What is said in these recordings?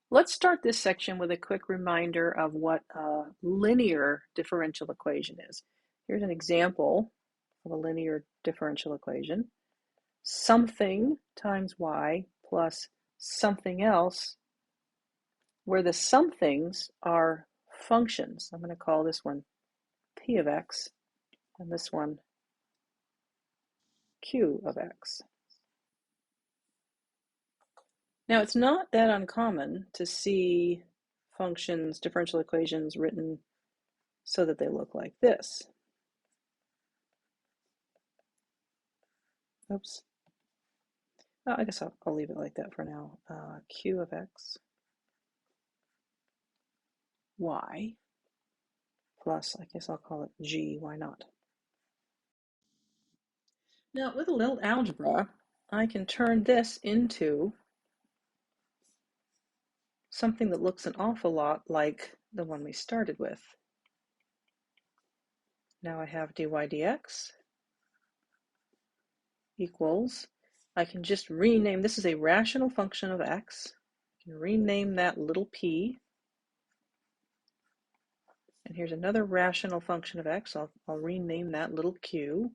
Let's start this section with a quick reminder of what a linear differential equation is. Here's an example of a linear differential equation. Something times y plus something else, where the somethings are functions. I'm going to call this one p of x and this one q of x. Now, it's not that uncommon to see functions, differential equations written so that they look like this. Oops. I guess I'll leave it like that for now. Q of x, y, plus, I guess I'll call it g, why not? Now, with a little algebra, I can turn this into something that looks an awful lot like the one we started with. Now I have dy dx equals, I can just rename, this is a rational function of x. I can rename that little p. And here's another rational function of x. I'll rename that little q.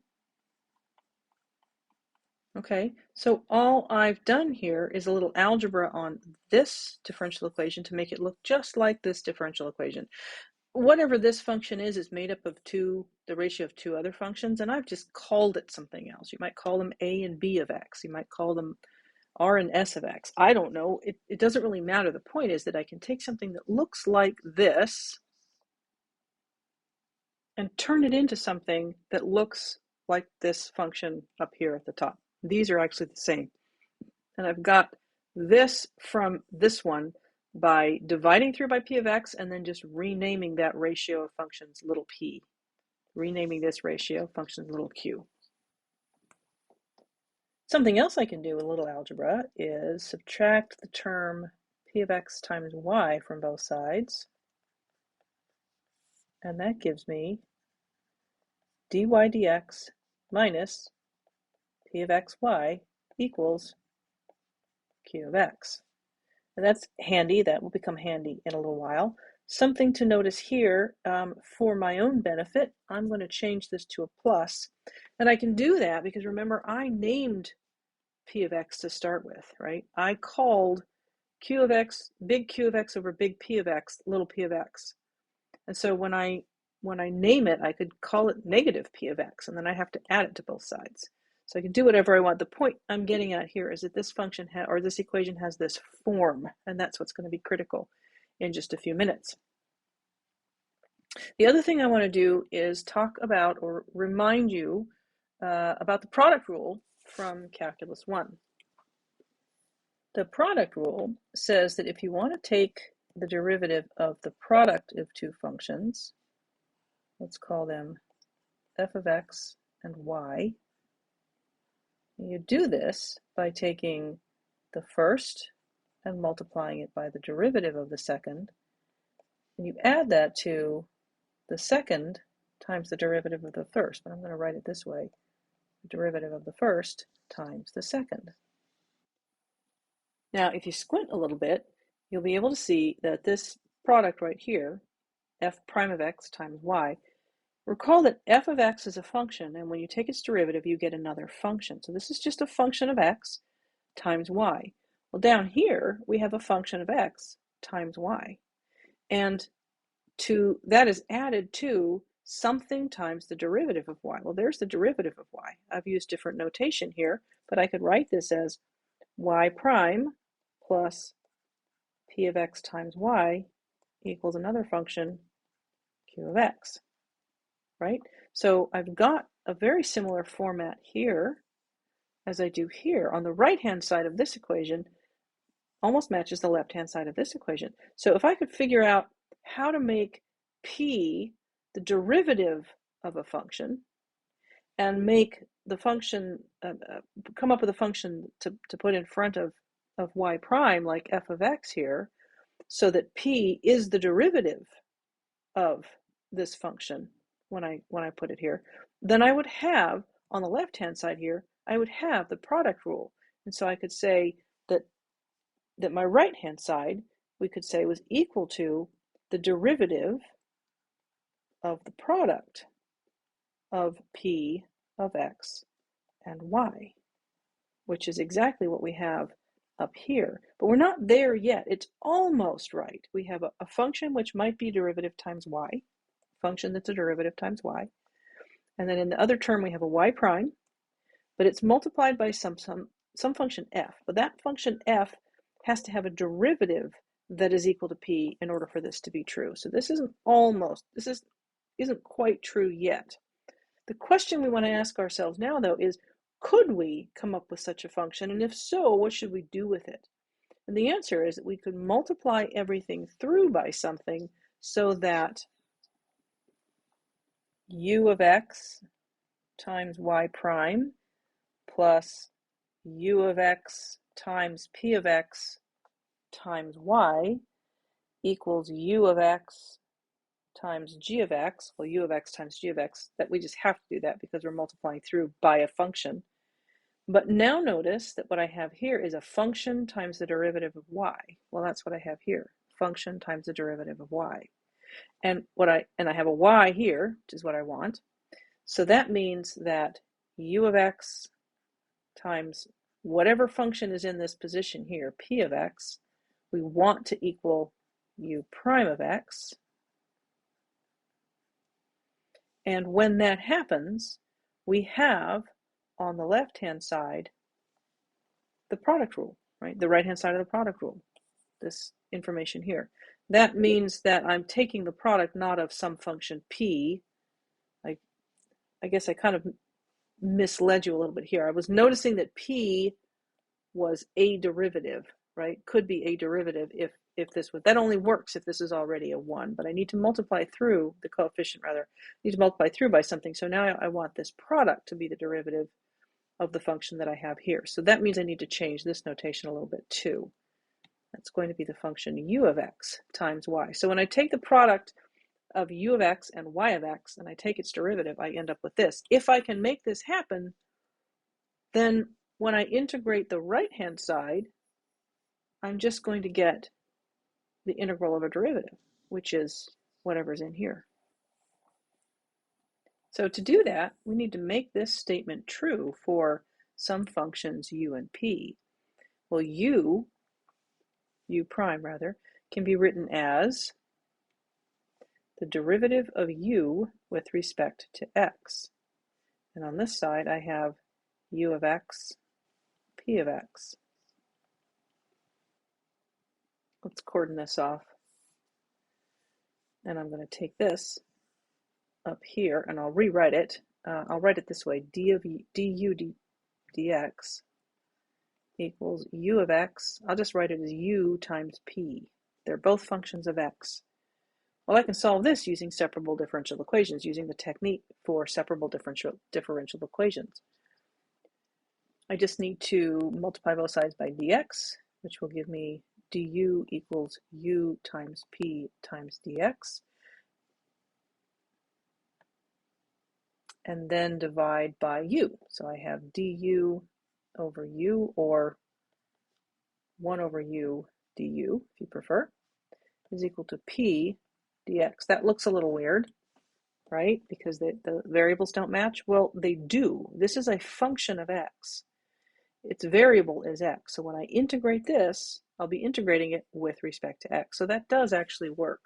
Okay, so all I've done here is a little algebra on this differential equation to make it look just like this differential equation. Whatever this function is made up of the ratio of two other functions, and I've just called it something else. You might call them a and b of x. You might call them r and s of x. I don't know. It doesn't really matter. The point is that I can take something that looks like this and turn it into something that looks like this function up here at the top. These are actually the same. And I've got this from this one by dividing through by p of x and then just renaming that ratio of functions little p. Renaming this ratio functions little q. Something else I can do with a little algebra is subtract the term p of x times y from both sides. And that gives me dy dx minus p of xy equals q of x. And that's handy. That will become handy in a little while. Something to notice here, for my own benefit, I'm going to change this to a plus. And I can do that because remember, I named p of x to start with, right? I called q of x, big Q of x over big P of x, little p of x. And so when I name it, I could call it negative p of x, and then I have to add it to both sides. So I can do whatever I want. The point I'm getting at here is that this function or this equation has this form, and that's what's going to be critical in just a few minutes. The other thing I want to do is talk about or remind you about the product rule from Calculus 1. The product rule says that if you want to take the derivative of the product of two functions, let's call them f of x and y, you do this by taking the first and multiplying it by the derivative of the second, and you add that to the second times the derivative of the first. But I'm going to write it this way: the derivative of the first times the second. Now, if you squint a little bit, you'll be able to see that this product right here, f prime of x times y, recall that f of x is a function, and when you take its derivative, you get another function. So this is just a function of x times y. Well, down here, we have a function of x times y. And that is added to something times the derivative of y. Well, there's the derivative of y. I've used different notation here, but I could write this as y prime plus p of x times y equals another function, q of x. Right? So I've got a very similar format here as I do here. On the right-hand side of this equation almost matches the left-hand side of this equation. So if I could figure out how to make p the derivative of a function and make the function, come up with a function to put in front of y prime, like f of x here, so that p is the derivative of this function, when I put it here, then I would have, on the left-hand side here, I would have the product rule. And so I could say that my right-hand side we could say was equal to the derivative of the product of p of x and y, which is exactly what we have up here. But we're not there yet. It's almost right. We have a function which might be a derivative times y, function that's a derivative times y. And then in the other term, we have a y prime, but it's multiplied by some function f. But that function f has to have a derivative that is equal to p in order for this to be true. So this isn't quite true yet. The question we want to ask ourselves now, though, is could we come up with such a function? And if so, what should we do with it? And the answer is that we could multiply everything through by something so that u of x times y prime plus u of x times p of x times y equals u of x times g of x. Well, u of x times g of x, that we just have to do that because we're multiplying through by a function. But now notice that what I have here is a function times the derivative of y. Well, that's what I have here, function times the derivative of y. And I have a y here, which is what I want. So that means that u of x times whatever function is in this position here, p of x, we want to equal u prime of x. And when that happens, we have on the left-hand side the product rule, right? The right-hand side of the product rule, this information here. That means that I'm taking the product not of some function p. I guess I kind of misled you a little bit here. I was noticing that p was a derivative, right? Could be a derivative if this was, that only works if this is already a 1, but I need to multiply through the coefficient, rather. I need to multiply through by something. So now I want this product to be the derivative of the function that I have here. So that means I need to change this notation a little bit too. That's going to be the function u of x times y. So when I take the product of u of x and y of x and I take its derivative, I end up with this. If I can make this happen, then when I integrate the right-hand side, I'm just going to get the integral of a derivative, which is whatever's in here. So to do that, we need to make this statement true for some functions u and p. Well, u prime rather, can be written as the derivative of u with respect to x. And on this side, I have u of x, p of x. Let's cordon this off. And I'm going to take this up here and I'll rewrite it. I'll write it this way, du dx equals u of x. I'll just write it as u times p. They're both functions of x. Well, I can solve this using separable differential equations, using the technique for separable differential equations. I just need to multiply both sides by dx, which will give me du equals u times p times dx. And then divide by u. So I have du over u, or 1 over u du, if you prefer, is equal to p dx. That looks a little weird, right? Because the variables don't match. Well, they do. This is a function of x. Its variable is x. So when I integrate this, I'll be integrating it with respect to x. So that does actually work.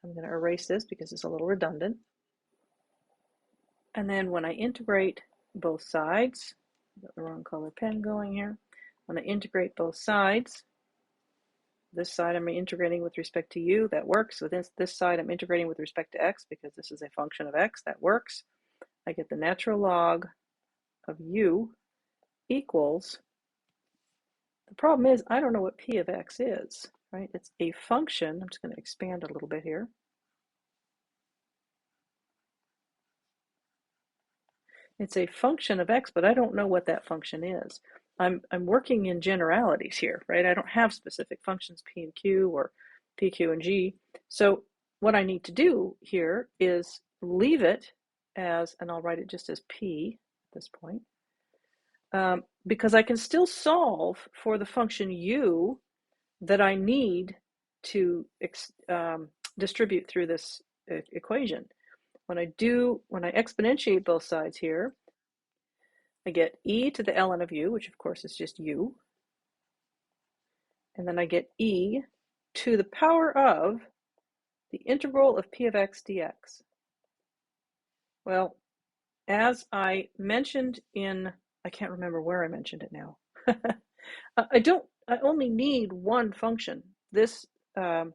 I'm going to erase this because it's a little redundant. And then when I integrate both sides, got the wrong color pen going here. When I integrate both sides, this side I'm integrating with respect to u, that works. With this side I'm integrating with respect to x because this is a function of x, that works. I get the natural log of u equals, the problem is I don't know what p of x is, right? It's a function. I'm just going to expand a little bit here. It's a function of x, but I don't know what that function is. I'm working in generalities here, right? I don't have specific functions p and q or p, q, and g. So what I need to do here is leave it as, and I'll write it just as p at this point, because I can still solve for the function u that I need to distribute through this equation. When I exponentiate both sides here, I get e to the ln of u, which of course is just u, and then I get e to the power of the integral of p of x dx. Well, as I mentioned I can't remember where I mentioned it now. I only need one function. This, the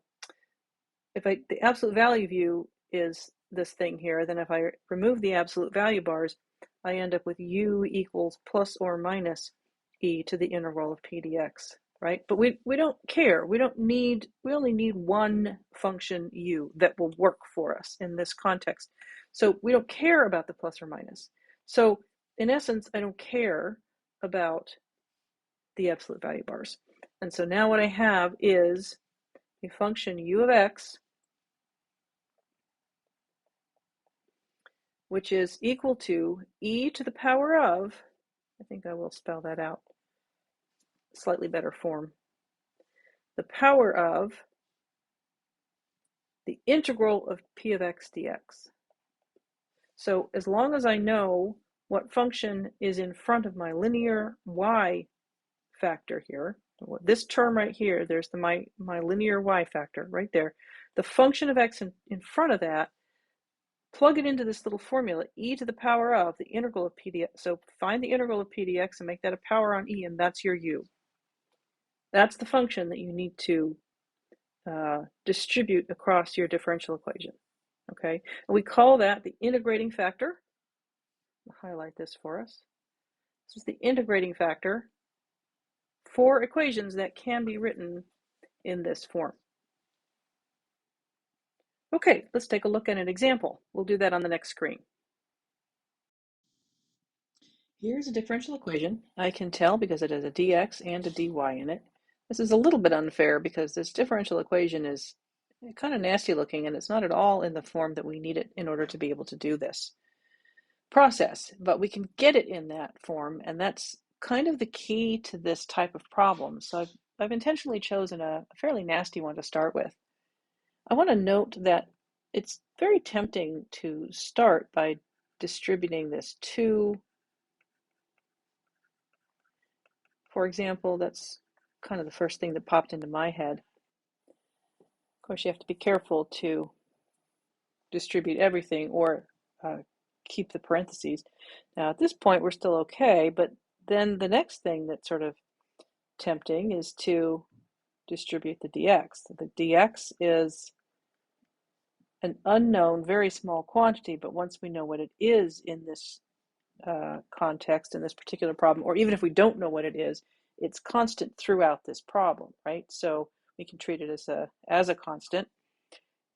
absolute value view is this thing here, then if I remove the absolute value bars, I end up with u equals plus or minus e to the integral of p dx, right? But we don't care. We only need one function u that will work for us in this context. So we don't care about the plus or minus. So in essence, I don't care about the absolute value bars. And so now what I have is a function u of x, which is equal to e to the power of, I think I will spell that out, slightly better form, the power of the integral of p of x dx. So as long as I know what function is in front of my linear y factor here, this term right here, there's my linear y factor right there, the function of x in front of that, plug it into this little formula, e to the power of the integral of p dx. So find the integral of p dx and make that a power on e, and that's your u. That's the function that you need to distribute across your differential equation. Okay, and we call that the integrating factor. I'll highlight this for us. This is the integrating factor for equations that can be written in this form. Okay, let's take a look at an example. We'll do that on the next screen. Here's a differential equation. I can tell because it has a dx and a dy in it. This is a little bit unfair because this differential equation is kind of nasty looking and it's not at all in the form that we need it in order to be able to do this process, but we can get it in that form, and that's kind of the key to this type of problem. So I've intentionally chosen a fairly nasty one to start with. I want to note that it's very tempting to start by distributing this to, for example, that's kind of the first thing that popped into my head. Of course, you have to be careful to distribute everything or keep the parentheses. Now, at this point, we're still okay, but then the next thing that's sort of tempting is to distribute the dx. The dx is an unknown, very small quantity, but once we know what it is in this context, in this particular problem, or even if we don't know what it is, it's constant throughout this problem, right? So we can treat it as a constant.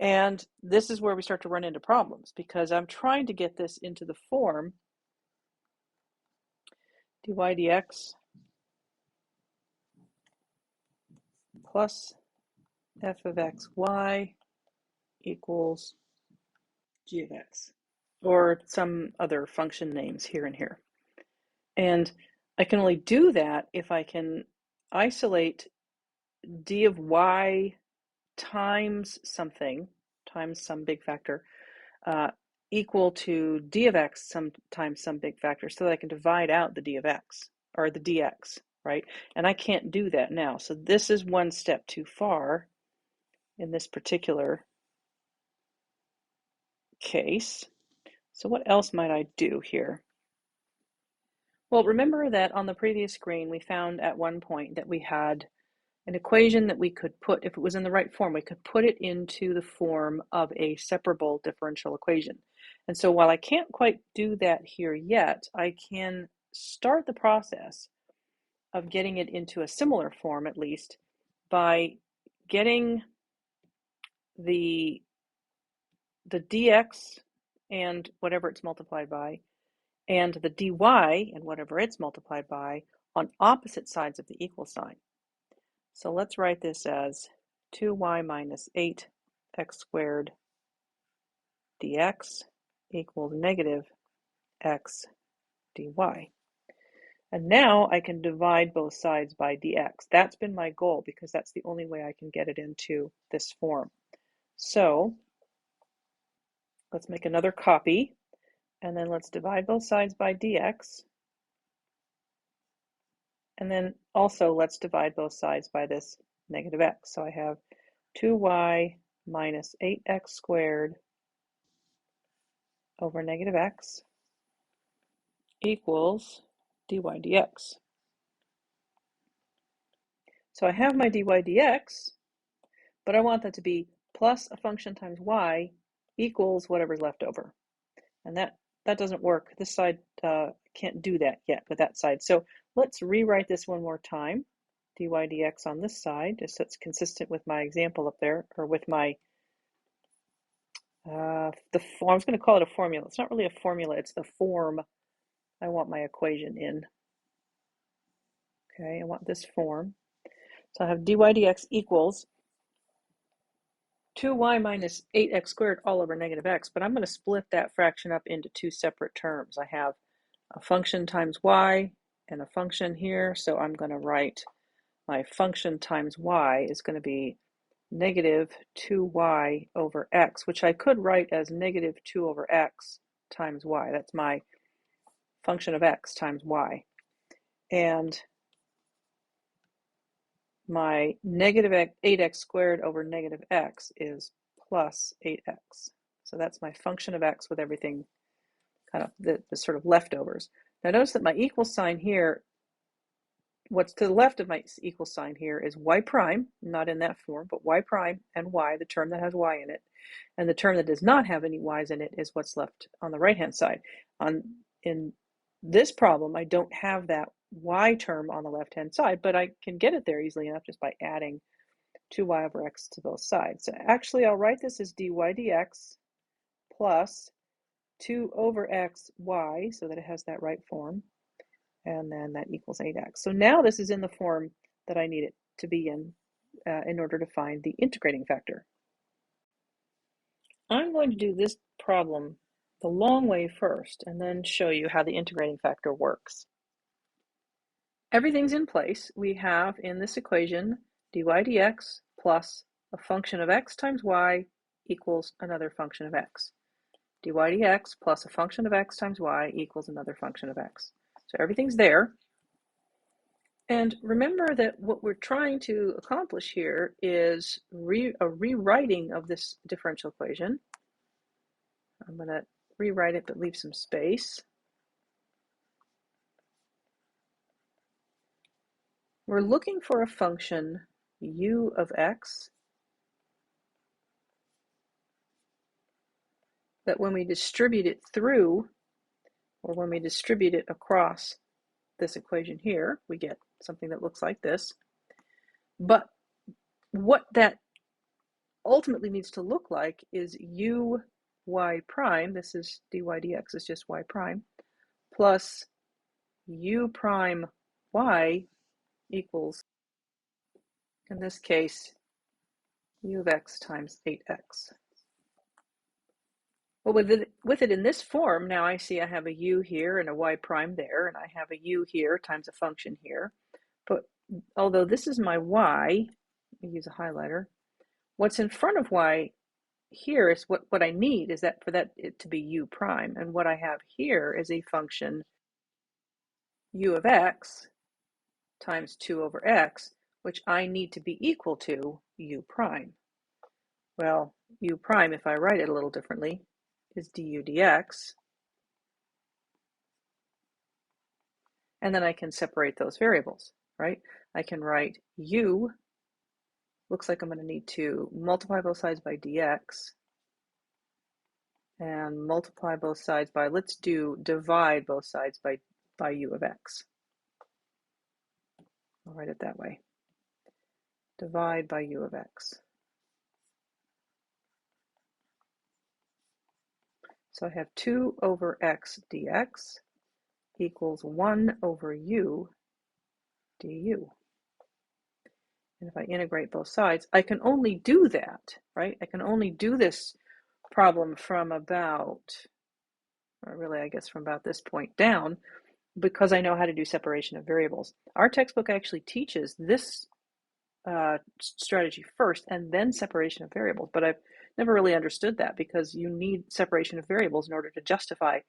And this is where we start to run into problems because I'm trying to get this into the form dy dx plus f of x y equals g of x, or some other function names here and here. And I can only do that if I can isolate d of y times something, times some big factor, equal to d of x times some big factor, so that I can divide out the d of x, or the dx, right? And I can't do that now. So this is one step too far in this particular case. So what else might I do here? Well, remember that on the previous screen, we found at one point that we had an equation that we could put, if it was in the right form, we could put it into the form of a separable differential equation. And so while I can't quite do that here yet, I can start the process of getting it into a similar form, at least, by getting the dx and whatever it's multiplied by, and the dy and whatever it's multiplied by, on opposite sides of the equal sign. So let's write this as 2y minus 8x squared dx equals negative x dy. And now I can divide both sides by dx. That's been my goal because that's the only way I can get it into this form. So let's make another copy, and then let's divide both sides by dx. And then also let's divide both sides by this negative x. So I have 2y minus 8x squared over negative x equals dy dx. So I have my dy dx, but I want that to be plus a function times y equals whatever's left over. And that doesn't work. This side can't do that yet with that side. So let's rewrite this one more time. Dy dx on this side, just so it's consistent with my example up there, or with my, I was going to call it a formula. It's not really a formula, it's the form I want my equation in. Okay, I want this form. So I have dy dx equals 2y minus 8x squared all over negative x, but I'm going to split that fraction up into two separate terms. I have a function times y and a function here, so I'm going to write my function times y is going to be negative 2y over x, which I could write as negative 2 over x times y. That's my function of x times y. And my negative 8x squared over negative x is plus 8x. So that's my function of x with everything kind of the sort of leftovers. Now notice that my equal sign here, what's to the left of my equal sign here is y prime, not in that form, but y prime and y, the term that has y in it. And the term that does not have any y's in it is what's left on the right-hand side. In this problem, I don't have that y term on the left-hand side, but I can get it there easily enough just by adding 2y over x to both sides. So actually, I'll write this as dy dx plus 2 over x y, so that it has that right form, and then that equals 8x. So now this is in the form that I need it to be in order to find the integrating factor. I'm going to do this problem the long way first, and then show you how the integrating factor works. Everything's in place. We have in this equation dy dx plus a function of x times y equals another function of x. Dy dx plus a function of x times y equals another function of x. So everything's there. And remember that what we're trying to accomplish here is a rewriting of this differential equation. I'm going to rewrite it but leave some space. We're looking for a function u of x that when we distribute it through, or when we distribute it across this equation here, we get something that looks like this. But what that ultimately needs to look like is u y prime, this is dy dx is just y prime, plus u prime y equals, in this case, u of x times 8x. Well, with it in this form, now I see I have a u here and a y prime there, and I have a u here times a function here. But although this is my y, let me use a highlighter, what's in front of y here is what I need is that for it to be u prime. And what I have here is a function u of x times 2 over x, which I need to be equal to u prime. Well, u prime, if I write it a little differently, is du dx. And then I can separate those variables, right? I can write u, looks like I'm going to need to multiply both sides by dx, and multiply both sides by, let's do divide both sides by u of x. I'll write it that way. Divide by u of x. So I have 2 over x dx equals 1 over u du. And if I integrate both sides, I can only do that, right? I can only do this problem from about, or really I guess from about this point down, because I know how to do separation of variables. Our textbook actually teaches this strategy first and then separation of variables, but I've never really understood that because you need separation of variables in order to justify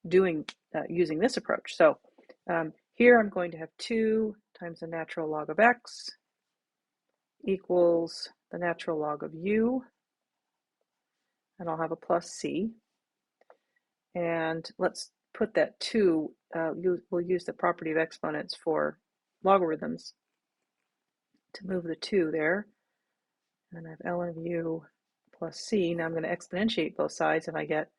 using this approach. So here I'm going to have 2 times the natural log of x equals the natural log of u, and I'll have a plus c. And let's put that 2, we'll use the property of exponents for logarithms to move the 2 there. And I have ln of u plus c. Now I'm going to exponentiate both sides and I get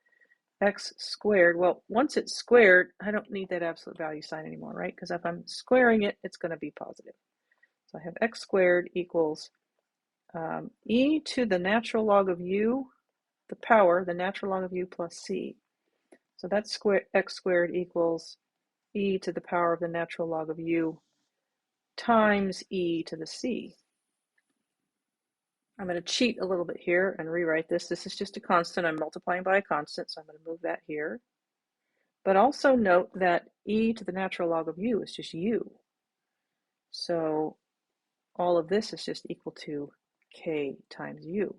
x squared. Well, once it's squared, I don't need that absolute value sign anymore, right? Because if I'm squaring it, it's going to be positive. So I have x squared equals e to the natural log of u, the power, the natural log of u plus c. So that's x squared equals e to the power of the natural log of u times e to the c. I'm going to cheat a little bit here and rewrite this. This is just a constant. I'm multiplying by a constant, so I'm going to move that here. But also note that e to the natural log of u is just u. So all of this is just equal to k times u.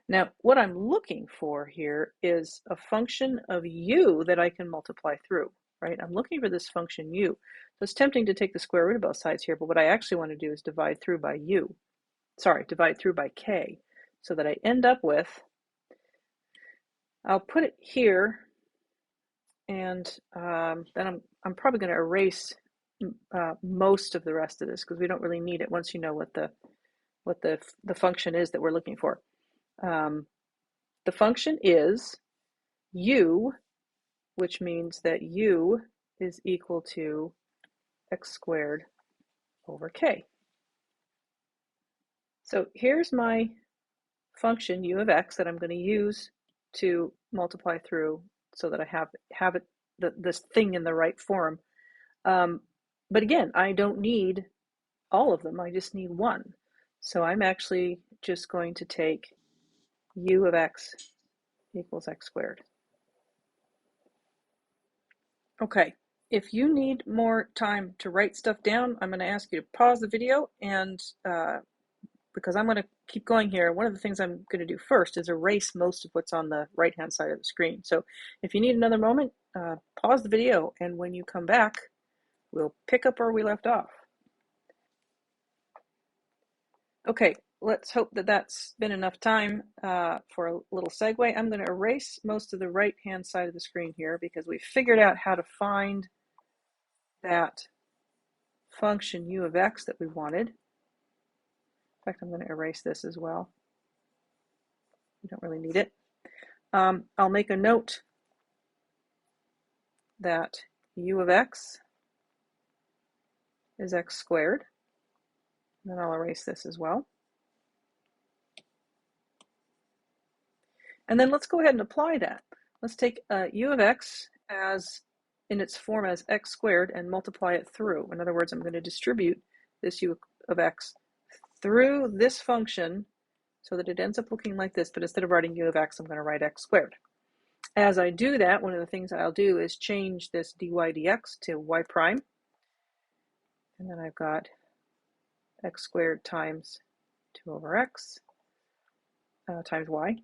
Now, what I'm looking for here is a function of u that I can multiply through, right? I'm looking for this function u. So it's tempting to take the square root of both sides here, but what I actually want to do is divide through by k, so that I end up with, I'll put it here, and then I'm probably going to erase most of the rest of this because we don't really need it once you know what the function is that we're looking for. The function is u, which means that u is equal to x squared over k. So here's my function u of x that I'm going to use to multiply through so that I have it this thing in the right form. But again, I don't need all of them. I just need one. So I'm actually just going to take u of x equals x squared. Okay, if you need more time to write stuff down, I'm going to ask you to pause the video, and because I'm going to keep going here, one of the things I'm going to do first is erase most of what's on the right-hand side of the screen. So if you need another moment, pause the video, and when you come back, we'll pick up where we left off. Okay, let's hope that that's been enough time for a little segue. I'm going to erase most of the right-hand side of the screen here because we figured out how to find that function u of x that we wanted. In fact, I'm going to erase this as well. We don't really need it. I'll make a note that u of x is x squared. Then I'll erase this as well. And then let's go ahead and apply that. Let's take u of x as in its form as x squared and multiply it through. In other words, I'm going to distribute this u of x through this function so that it ends up looking like this, but instead of writing u of x, I'm going to write x squared. As I do that, one of the things I'll do is change this dy dx to y prime. And then I've got x squared times 2 over x times y.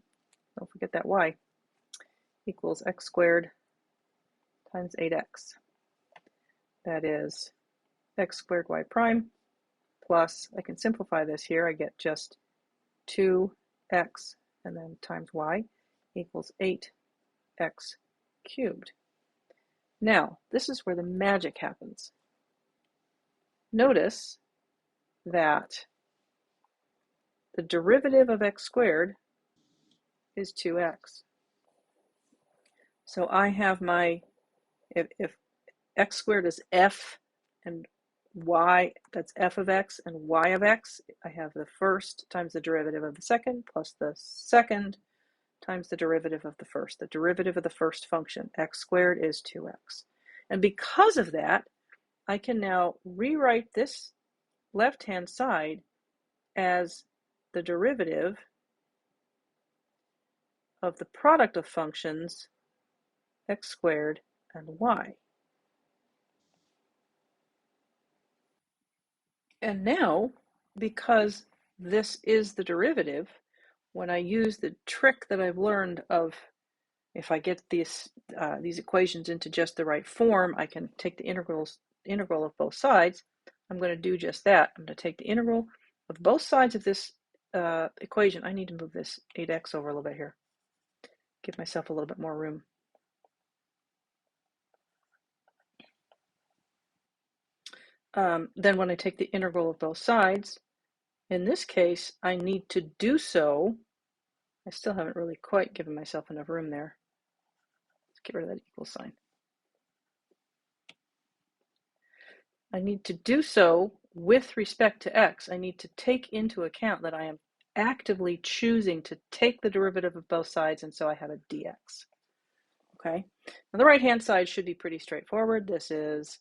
Don't forget that y equals x squared times 8x. That is x squared y prime plus, I can simplify this here, I get just 2x and then times y equals 8x cubed. Now, this is where the magic happens. Notice that the derivative of x squared is 2x. So I have my, if x squared is f and y, that's f of x and y of x, I have the first times the derivative of the second plus the second times the derivative of the first. The derivative of the first function, x squared, is 2x. And because of that, I can now rewrite this left-hand side as the derivative of the product of functions x squared and y. And now, because this is the derivative, when I use the trick that I've learned of if I get these equations into just the right form, I can take the integral of both sides. I'm going to do just that. I'm going to take the integral of both sides of this equation. I need to move this 8x over a little bit here. Give myself a little bit more room. Then when I take the integral of both sides, in this case, I need to do so. I still haven't really quite given myself enough room there. Let's get rid of that equal sign. I need to do so with respect to x. I need to take into account that I am actively choosing to take the derivative of both sides, and so I have a dx. Okay, now the right-hand side should be pretty straightforward. This is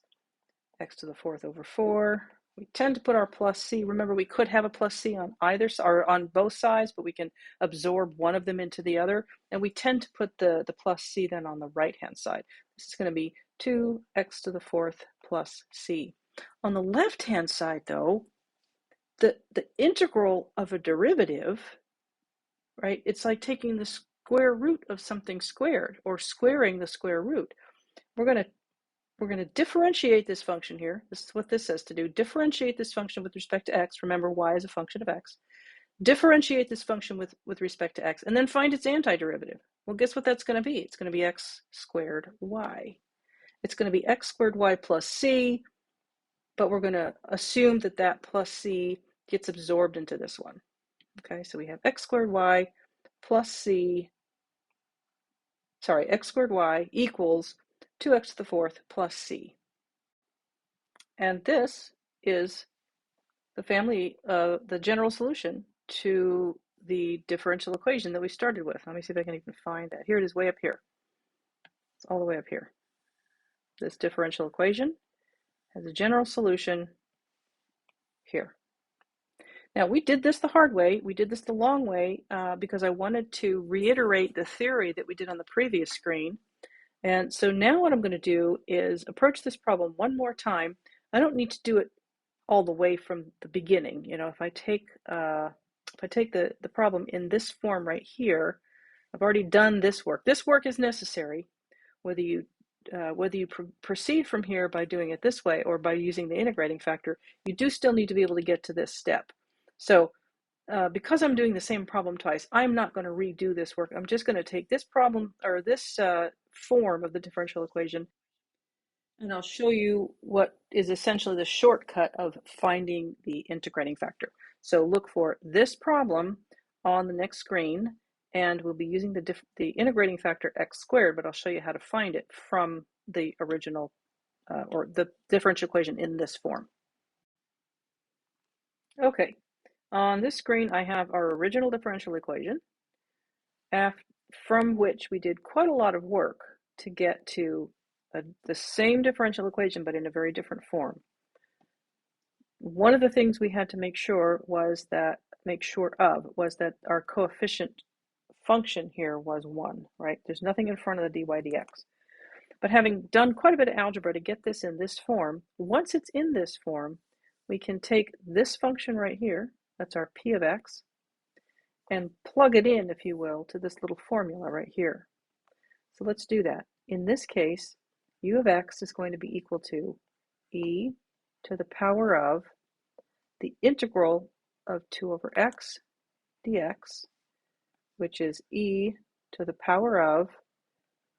x to the fourth over 4. We tend to put our plus c. Remember, we could have a plus c on either or on both sides, but we can absorb one of them into the other, and we tend to put the plus c then on the right-hand side. This is going to be 2x to the fourth plus c. On the left-hand side, though, the integral of a derivative, right? It's like taking the square root of something squared, or squaring the square root. We're going to differentiate this function here. This is what this says to do. Differentiate this function with respect to x. Remember, y is a function of x. Differentiate this function with respect to x, and then find its antiderivative. Well, guess what that's going to be? It's going to be x squared y. It's going to be x squared y plus c, but we're going to assume that that plus c gets absorbed into this one. Okay, so we have x squared y plus c, x squared y equals 2x to the fourth plus c. And this is the family, the general solution to the differential equation that we started with. Let me see if I can even find that. Here it is, way up here. It's all the way up here. This differential equation has a general solution here. Now, we did this the hard way. We did this the long way because I wanted to reiterate the theory that we did on the previous screen. And so now what I'm going to do is approach this problem one more time. I don't need to do it all the way from the beginning. You know, if I take the problem in this form right here, I've already done this work. This work is necessary, whether you proceed from here by doing it this way or by using the integrating factor. You do still need to be able to get to this step. So because I'm doing the same problem twice, I'm not going to redo this work. I'm just going to take this problem, or this form of the differential equation, and I'll show you what is essentially the shortcut of finding the integrating factor. So look for this problem on the next screen, and we'll be using the integrating factor x squared, but I'll show you how to find it from the original or the differential equation in this form. Okay, on this screen I have our original differential equation, from which we did quite a lot of work to get to the same differential equation but in a very different form. One of the things we had to make sure of was that our coefficient function here was 1, right? There's nothing in front of the dy dx. But having done quite a bit of algebra to get this in this form, once it's in this form, we can take this function right here, that's our p of x, and plug it in, if you will, to this little formula right here. So let's do that. In this case, u of x is going to be equal to e to the power of the integral of 2 over x dx, which is e to the power of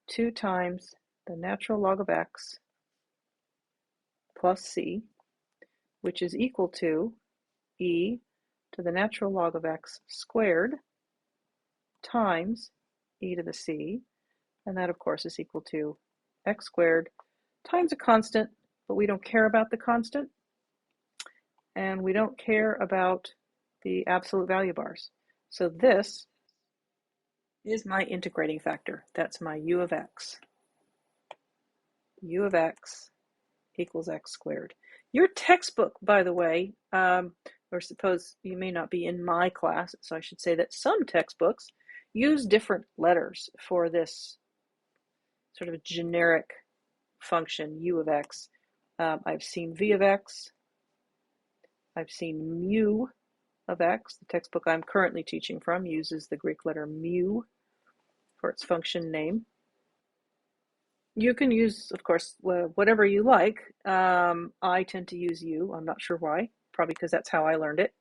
2 times the natural log of x plus c, which is equal to e to the natural log of x squared times e to the c, and that of course is equal to x squared times a constant, but we don't care about the constant, and we don't care about the absolute value bars. So this is my integrating factor. That's my u of x. U of x equals x squared. Your textbook, by the way, or suppose you may not be in my class, so I should say that some textbooks use different letters for this sort of generic function, u of x. I've seen v of x. I've seen mu of x. The textbook I'm currently teaching from uses the Greek letter mu for its function name. You can use, of course, whatever you like. I tend to use u. I'm not sure why. Probably because that's how I learned it.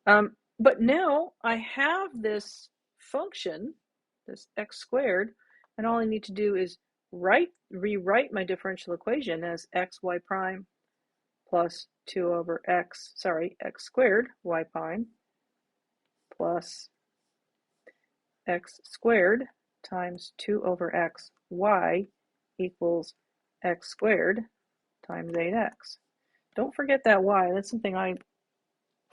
But now I have this function, this x squared, and all I need to do is rewrite my differential equation as xy prime plus 2 over x squared y prime plus x squared times 2 over x y equals x squared times 8x. Don't forget that y. That's something I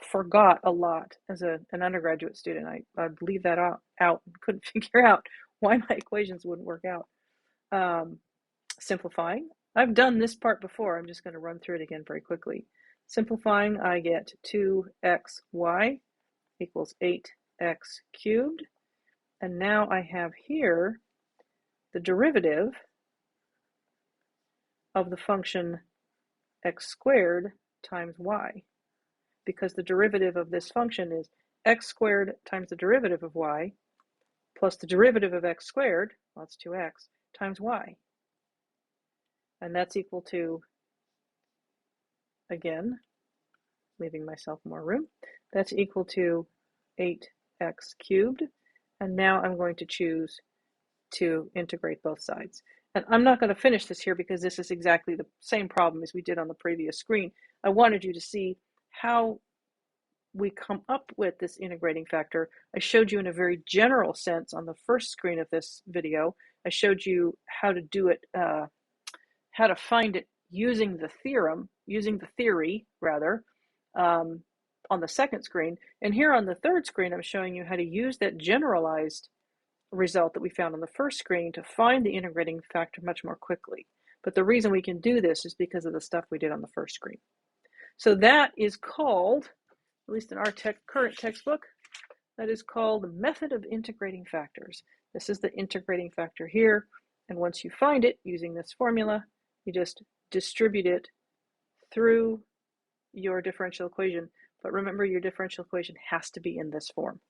forgot a lot as an undergraduate student. I'd leave that out and couldn't figure out why my equations wouldn't work out. Simplifying. I've done this part before. I'm just going to run through it again very quickly. Simplifying, I get 2xy equals 8x cubed. And now I have here the derivative of the function x squared times y, because the derivative of this function is x squared times the derivative of y plus the derivative of x squared, well, that's 2x, times y. And that's equal to, again, leaving myself more room, that's equal to 8x cubed. And now I'm going to choose to integrate both sides. And I'm not going to finish this here because this is exactly the same problem as we did on the previous screen. I wanted you to see how we come up with this integrating factor. I showed you in a very general sense on the first screen of this video. I showed you how to do it, how to find it using the theory rather, on the second screen. And here on the third screen, I'm showing you how to use that generalized result that we found on the first screen to find the integrating factor much more quickly. But the reason we can do this is because of the stuff we did on the first screen. So that is called, at least in our current textbook, that is called the method of integrating factors. This is the integrating factor here, and once you find it using this formula, you just distribute it through your differential equation. But remember, your differential equation has to be in this form.